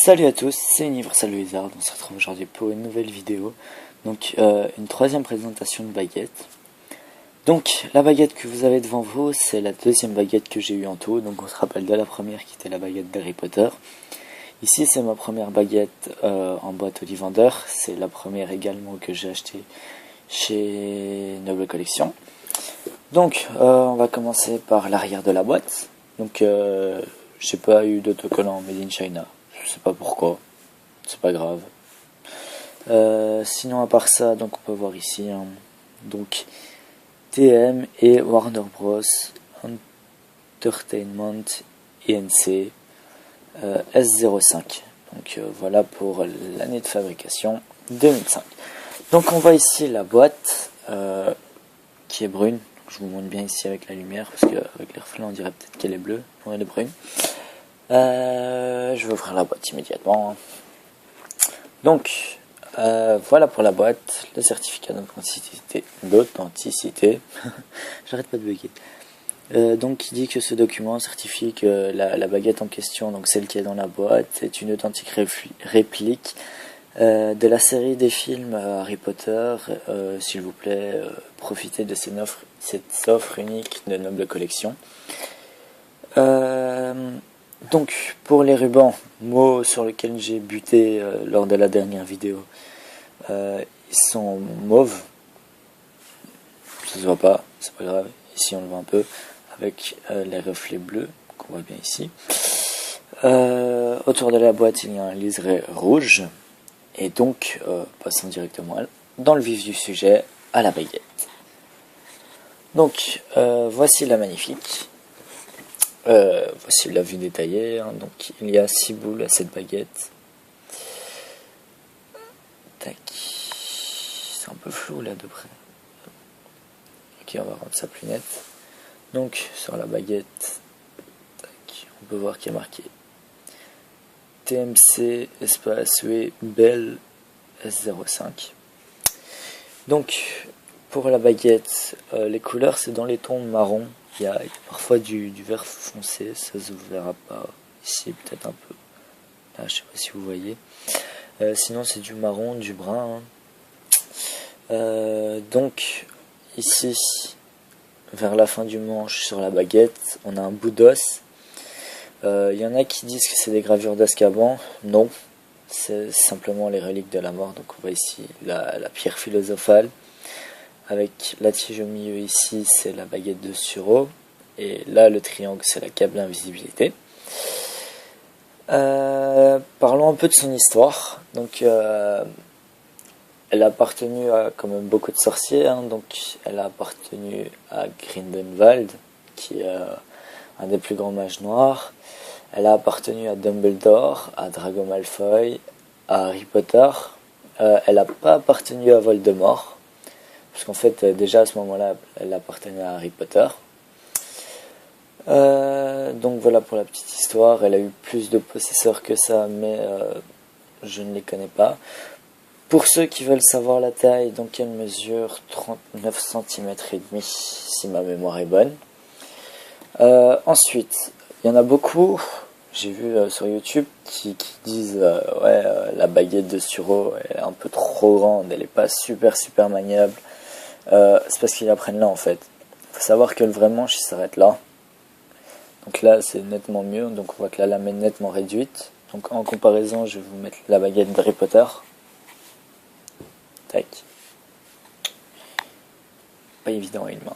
Salut à tous, c'est Universal Wizard, on se retrouve aujourd'hui pour une nouvelle vidéo. Donc une troisième présentation de baguette. Donc la baguette que vous avez devant vous, c'est la deuxième baguette que j'ai eue en tout. Donc on se rappelle de la première qui était la baguette d'Harry Potter. Ici c'est ma première baguette en boîte Ollivander. C'est la première également que j'ai achetée chez Noble Collection. Donc on va commencer par l'arrière de la boîte. Donc j'ai pas eu d'autocollant Made in China. Je sais pas pourquoi, c'est pas grave. Sinon à part ça, donc on peut voir ici donc TM et Warner Bros Entertainment INC S05. Donc voilà pour l'année de fabrication 2005. Donc on voit ici la boîte qui est brune. Je vous montre bien ici avec la lumière parce qu'avec les reflets on dirait peut-être qu'elle est bleue. Non, elle est brune. Je vais ouvrir la boîte immédiatement. Donc voilà pour la boîte, le certificat d'authenticité. J'arrête pas de bugger. Donc il dit que ce document certifie que la baguette en question, donc celle qui est dans la boîte, est une authentique réplique de la série des films Harry Potter. S'il vous plaît, profitez de cette offre unique de Noble Collection. Donc pour les rubans, mot sur lequel j'ai buté lors de la dernière vidéo, ils sont mauves, ça se voit pas, c'est pas grave, ici on le voit un peu, avec les reflets bleus qu'on voit bien ici. Autour de la boîte il y a un liseré rouge, et donc passons directement dans le vif du sujet, à la baguette. Donc voici la magnifique. Voici la vue détaillée, donc il y a 6 boules à cette baguette. Tac, c'est un peu flou là de près. Ok, on va rendre ça plus net. Donc sur la baguette, tac, on peut voir qu'il y a marqué TMC espace UE Bell S05. Donc pour la baguette, les couleurs c'est dans les tons marron. Il y a parfois du vert foncé, ça se verra pas ici, peut-être un peu. Là, je sais pas si vous voyez. Sinon, c'est du marron, du brun. Donc, ici, vers la fin du manche, sur la baguette, on a un bout d'os. Il y en a qui disent que c'est des gravures d'Azkaban. Non, c'est simplement les reliques de la mort. Donc, on voit ici la pierre philosophale. Avec la tige au milieu ici, c'est la baguette de Suro. Et là, le triangle, c'est la câble invisibilité. Parlons un peu de son histoire. Donc, elle a appartenu à quand même beaucoup de sorciers. Donc, elle a appartenu à Grindelwald, qui est un des plus grands mages noirs. Elle a appartenu à Dumbledore, à Drago Malfoy, à Harry Potter. Elle n'a pas appartenu à Voldemort. Parce qu'en fait, déjà à ce moment-là, elle appartenait à Harry Potter. Donc voilà pour la petite histoire. Elle a eu plus de possesseurs que ça, mais je ne les connais pas. Pour ceux qui veulent savoir la taille, donc elle mesure 39 cm et demi, si ma mémoire est bonne. Ensuite, il y en a beaucoup, j'ai vu sur YouTube, qui disent la baguette de Suro est un peu trop grande, elle n'est pas super maniable. C'est parce qu'ils la prennent là en fait. Il faut savoir que le vrai manche il s'arrête là. Donc là c'est nettement mieux. Donc on voit que la lame est nettement réduite. Donc en comparaison je vais vous mettre la baguette d'Harry Potter. Tac. Pas évident à une main.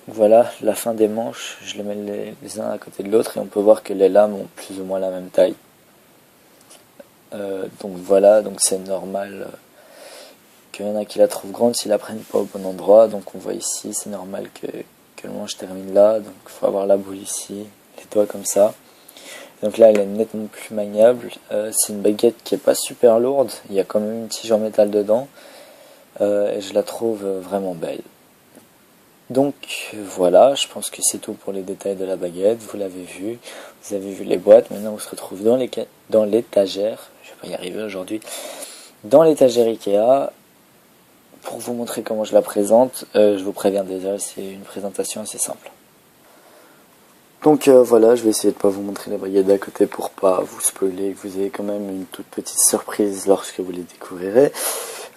Donc voilà la fin des manches. Je les mets les uns à côté de l'autre et on peut voir que les lames ont plus ou moins la même taille. Donc voilà, donc c'est normal. Qu'il y en a qui la trouvent grande s'ils la prennent pas au bon endroit. Donc on voit ici, c'est normal que le manche termine là. Donc il faut avoir la boule ici, les doigts comme ça. Donc là elle est nettement plus maniable. C'est une baguette qui est pas super lourde. Il y a quand même une tige en métal dedans. Et je la trouve vraiment belle. Donc voilà, je pense que c'est tout pour les détails de la baguette. Vous l'avez vu, vous avez vu les boîtes. Maintenant on se retrouve dans l'étagère. Je vais pas y arriver aujourd'hui. Dans l'étagère Ikea. Pour vous montrer comment je la présente, je vous préviens déjà, c'est une présentation assez simple. Donc voilà, je vais essayer de pas vous montrer les baguettes d'à côté pour pas vous spoiler, que vous ayez quand même une toute petite surprise lorsque vous les découvrirez.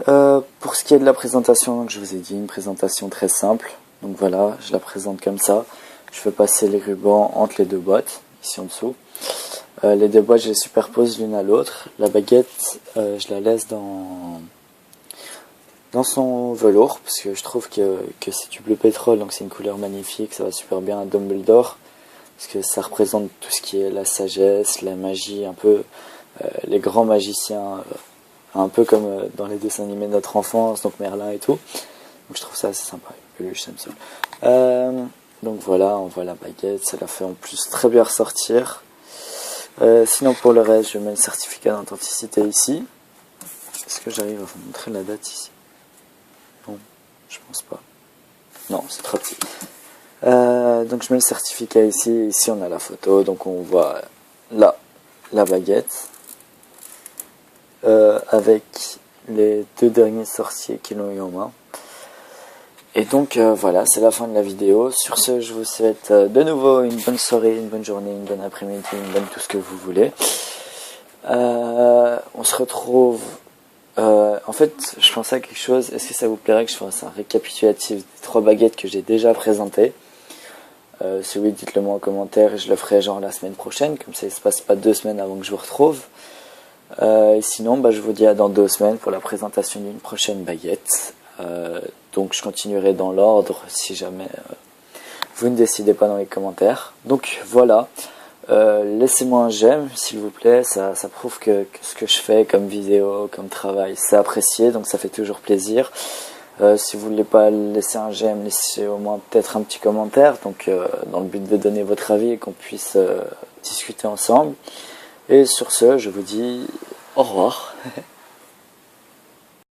Pour ce qui est de la présentation, donc je vous ai dit une présentation très simple. Donc voilà, je la présente comme ça. Je fais passer les rubans entre les deux boîtes, ici en dessous. Les deux boîtes, je les superpose l'une à l'autre. La baguette, je la laisse dans son velours, parce que je trouve que c'est du bleu pétrole, donc c'est une couleur magnifique, ça va super bien à Dumbledore. Parce que ça représente tout ce qui est la sagesse, la magie, un peu les grands magiciens, un peu comme dans les dessins animés de notre enfance, donc Merlin et tout. Donc je trouve ça assez sympa, les peluches, ça me saoule. Donc voilà, on voit la baguette, ça la fait en plus très bien ressortir. Sinon pour le reste, je mets le certificat d'authenticité ici. Est-ce que j'arrive à vous montrer la date ici? Non, je pense pas. Non, c'est trop petit. Donc je mets le certificat ici, ici on a la photo, donc on voit là la baguette avec les deux derniers sorciers qui l'ont eu en main. Et donc voilà, c'est la fin de la vidéo. Sur ce, je vous souhaite de nouveau une bonne soirée, une bonne journée, une bonne après-midi, une bonne tout ce que vous voulez. On se retrouve... en fait, je pensais à quelque chose. Est-ce que ça vous plairait que je fasse un récapitulatif des 3 baguettes que j'ai déjà présentées? Si oui, dites-le moi en commentaire et je le ferai genre la semaine prochaine, comme ça il ne se passe pas 2 semaines avant que je vous retrouve. Et sinon, je vous dis à dans 2 semaines pour la présentation d'une prochaine baguette. Donc je continuerai dans l'ordre si jamais vous ne décidez pas dans les commentaires. Donc voilà, laissez-moi un j'aime s'il vous plaît, ça prouve que ce que je fais comme vidéo, comme travail, c'est apprécié, donc ça fait toujours plaisir. Si vous ne voulez pas laisser un j'aime, laissez au moins peut-être un petit commentaire, donc dans le but de donner votre avis et qu'on puisse discuter ensemble. Et sur ce, je vous dis au revoir.